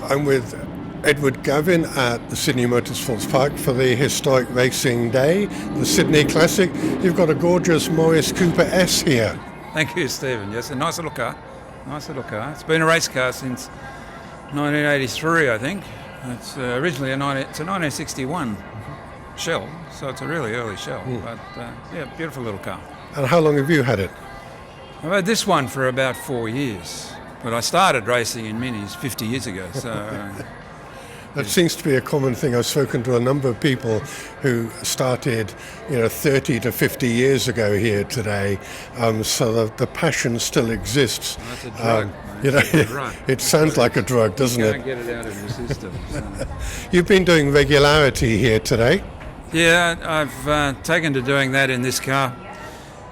I'm with Edward Gavin at the Sydney Motorsports Park for the historic racing day, the Sydney Classic. You've got a gorgeous Morris Cooper S here. Thank you, Stephen. Yes, a nice little car. Nice little car. It's been a race car since 1983, I think. It's originally it's a 1961 shell, so it's a really early shell. But yeah, beautiful little car. And how long have you had it? I've had this one for about 4 years, but I started racing in minis 50 years ago. So that seems to be a common thing. I've spoken to a number of people who started, 30 to 50 years ago here today. So the passion still exists. That's a drug. It sounds like a drug, doesn't it? You can't get it out of your system. So. You've been doing regularity here today. Yeah, I've taken to doing that in this car.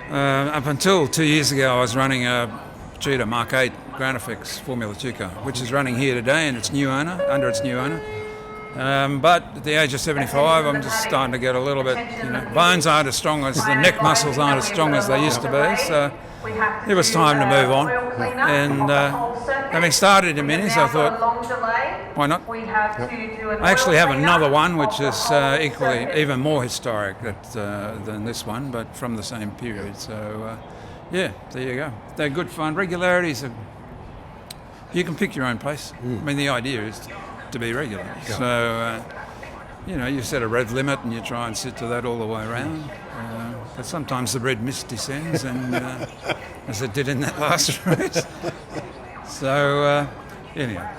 Up until 2 years ago, I was running a Cheetah Mark 8 Grand FX Formula 2 car, which is running here today in its new owner, under its new owner. But at the age of 75, I'm just starting to get a little bit, bones aren't as strong as, the neck muscles aren't as strong as they used to be, so it was time to move on. And having started in minis, I thought, why not? I actually have another one which is even more historic than this one, but from the same period. So yeah, there you go. They're good fun. Regularities you can pick your own pace. I mean, the idea is to be regular. Yeah. So you set a rev limit and you try and sit to that all the way around. But sometimes the red mist descends, and as it did in that last race. So anyhow.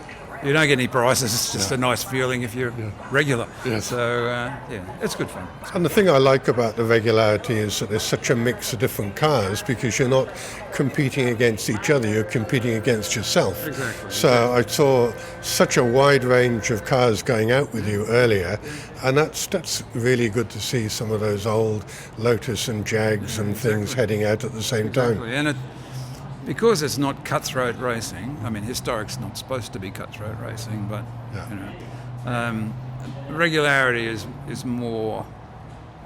You don't get any prizes, it's just a nice feeling if you're regular. Yes. So, it's good fun. And the thing I like about the regularity is that there's such a mix of different cars, because you're not competing against each other, you're competing against yourself. Exactly. So I saw such a wide range of cars going out with you earlier, and that's really good to see some of those old Lotus and Jags and things heading out at the same time. And because it's not cutthroat racing, I mean, historic's not supposed to be cutthroat racing, but regularity is more,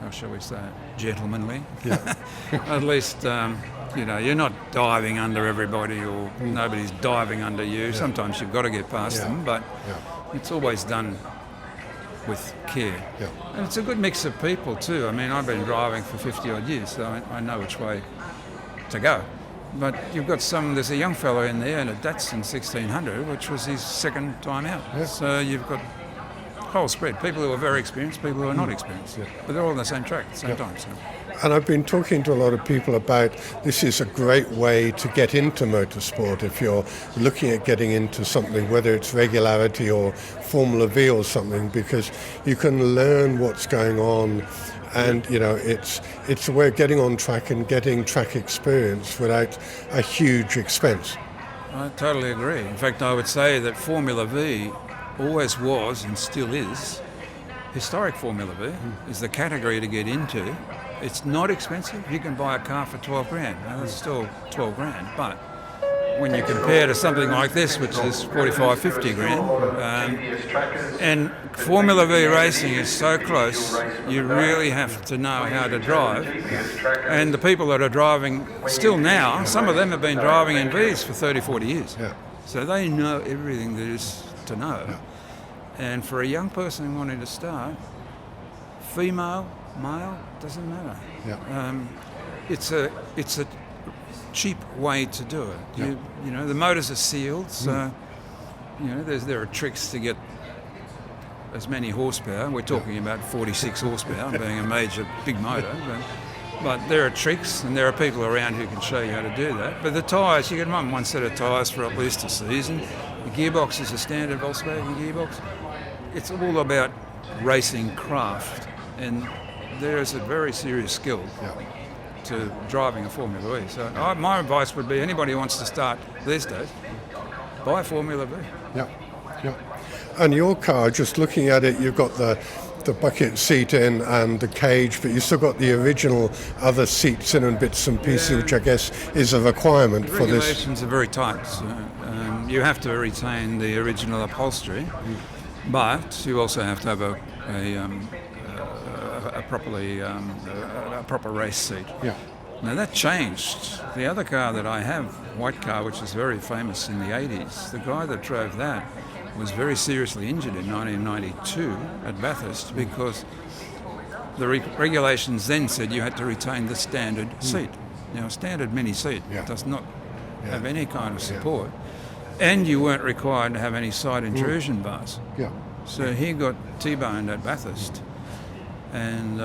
how shall we say it, gentlemanly. Yeah. At least, you're not diving under everybody, or nobody's diving under you. Yeah. Sometimes you've got to get past them, but it's always done with care. Yeah. And it's a good mix of people too. I mean, I've been driving for 50 odd years, so I know which way to go. But you've got there's a young fellow in there in a Datsun 1600, which was his second time out. Yeah. So you've got a whole spread. People who are very experienced, people who are not experienced. Yeah. But they're all on the same track at the same time. So. And I've been talking to a lot of people about this is a great way to get into motorsport if you're looking at getting into something, whether it's regularity or Formula Vee or something, because you can learn what's going on. And it's a way of getting on track and getting track experience without a huge expense. I totally agree. In fact, I would say that Formula Vee always was and still is. Historic Formula Vee is the category to get into. It's not expensive. You can buy a car for 12 grand. Now, that's still 12 grand, but when you compare to something like this, which is 45, 50 grand, and Formula Vee racing is so close, you really have to know how to drive. And the people that are driving still now, some of them have been driving in V's for 30, 40 years. Yeah. So they know everything there is to know. Yeah. And for a young person wanting to start, female, male, doesn't matter. Yeah. It's a cheap way to do it. Yeah. The motors are sealed, so there are tricks to get as many horsepower. We're talking about 46 horsepower being a major big motor, but there are tricks, and there are people around who can show you how to do that. But the tyres, you can run one set of tyres for at least a season. The gearbox is a standard Volkswagen gearbox. It's all about racing craft, and there is a very serious skill to driving a Formula Vee. So my advice would be anybody who wants to start these days, buy a Formula Vee. Yeah. And your car, just looking at it, you've got the bucket seat in and the cage, but you've still got the original other seats in and bits and pieces, which I guess is a requirement for this. Regulations are very tight. So, you have to retain the original upholstery, but you also have to have a proper race seat. Yeah. Now that changed. The other car that I have, white car, which is very famous in the 80s, the guy that drove that was very seriously injured in 1992 at Bathurst because the regulations then said you had to retain the standard seat. Now, a standard mini seat does not have any kind of support, and you weren't required to have any side intrusion bars. Yeah. So he got T-boned at Bathurst and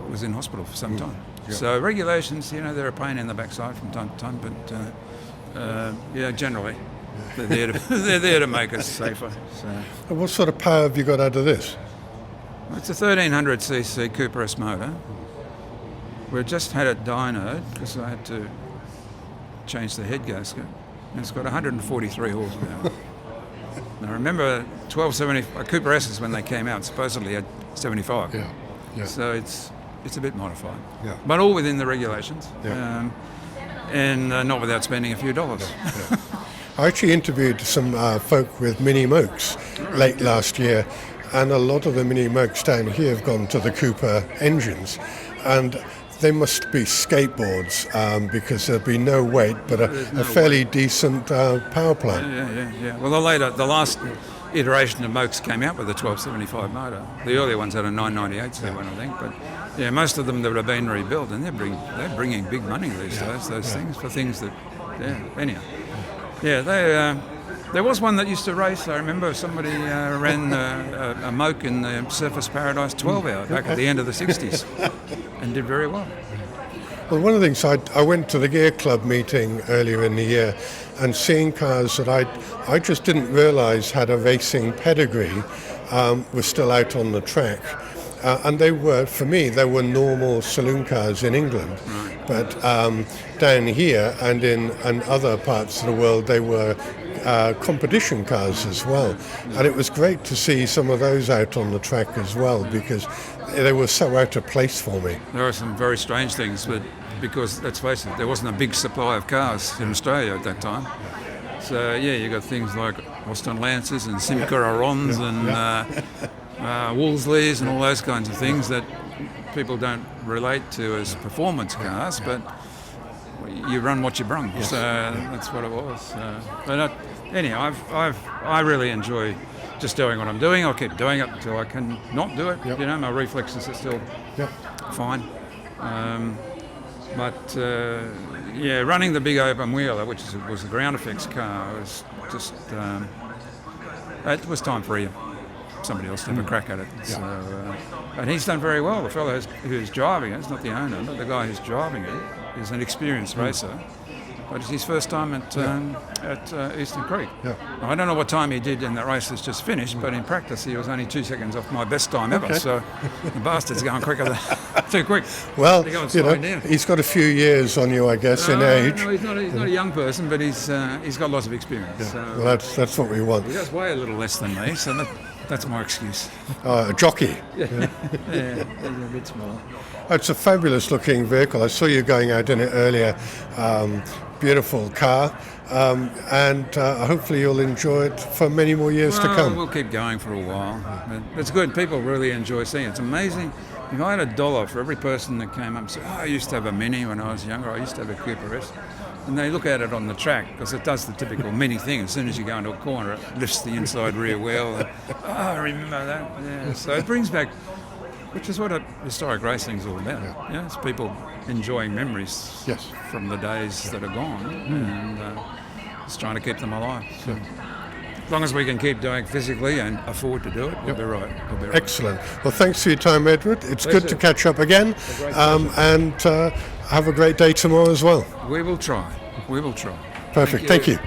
was in hospital for some time. Yeah. So regulations, they're a pain in the backside from time to time, but generally they're there to make us safer. So And what sort of power have you got out of this? it's a 1300cc Cooper S motor. We just had it dynoed because I had to change the head gasket. And it's got 143 horsepower. And I remember Cooper S's when they came out supposedly had 75. Yeah. Yeah. So it's a bit modified. Yeah. But all within the regulations. Yeah. And not without spending a few dollars. Yeah. I actually interviewed some folk with mini mokes late last year, and a lot of the mini mokes down here have gone to the Cooper engines, and they must be skateboards because there'll be no weight, but a fairly decent power plant. Yeah. Well, the last iteration of mokes came out with a 1275 motor. The earlier ones had a 998 one, I think, but yeah, most of them that have been rebuilt, and they're bringing big money these days. Those things for things that, anyhow. Yeah, there was one that used to race. I remember somebody ran a moke in the Surface Paradise 12 hour back at the end of the 60s and did very well. Well, one of the things, I went to the Gear Club meeting earlier in the year and seeing cars that I just didn't realise had a racing pedigree were still out on the track. And they were normal saloon cars in England. Right. But down here and in other parts of the world, they were competition cars as well. And it was great to see some of those out on the track as well, because they were so out of place for me. There are some very strange things, but because, let's face it, there wasn't a big supply of cars in Australia at that time. So, you got things like Austin Lancers and Simca Arons and Wolsleys and all those kinds of things that people don't relate to as performance cars, but you run what you brung. So that's what it was. But anyhow, I really enjoy just doing what I'm doing. I'll keep doing it until I can not do it. Yep. My reflexes are still fine. But running the big open wheeler, which was a ground effects car, was just it was time for somebody else to have a crack at it. So, and he's done very well. The fellow who's driving it, it's not the owner, but the guy who's driving it is an experienced racer. But it's his first time at Eastern Creek. Yeah. Now, I don't know what time he did in that race that's just finished, but in practice he was only 2 seconds off my best time ever. So the bastard's going quicker too quick. Well, down. He's got a few years on you, I guess, in age. No, he's not a young person, but he's got lots of experience. Yeah. So, Well, that's what we want. he does weigh a little less than me, so that's my excuse. A jockey. Yeah, he's a bit small. It's a fabulous looking vehicle. I saw you going out in it earlier. Beautiful car. And hopefully you'll enjoy it for many more years to come. We'll keep going for a while. But it's good. People really enjoy seeing it. It's amazing. If I had $1 for every person that came up and said, I used to have a Mini when I was younger. I used to have a Cooper S. And they look at it on the track because it does the typical Mini thing. As soon as you go into a corner, it lifts the inside rear wheel. And, I remember that. Yeah. So it brings back, which is what historic racing is all about. Yeah. It's people enjoying memories from the days that are gone and just trying to keep them alive. So, as long as we can keep doing it physically and afford to do it, we'll be right. Excellent. Well, thanks for your time, Edward. It's good to catch up again. And have a great day tomorrow as well. We will try. Perfect. Thank you.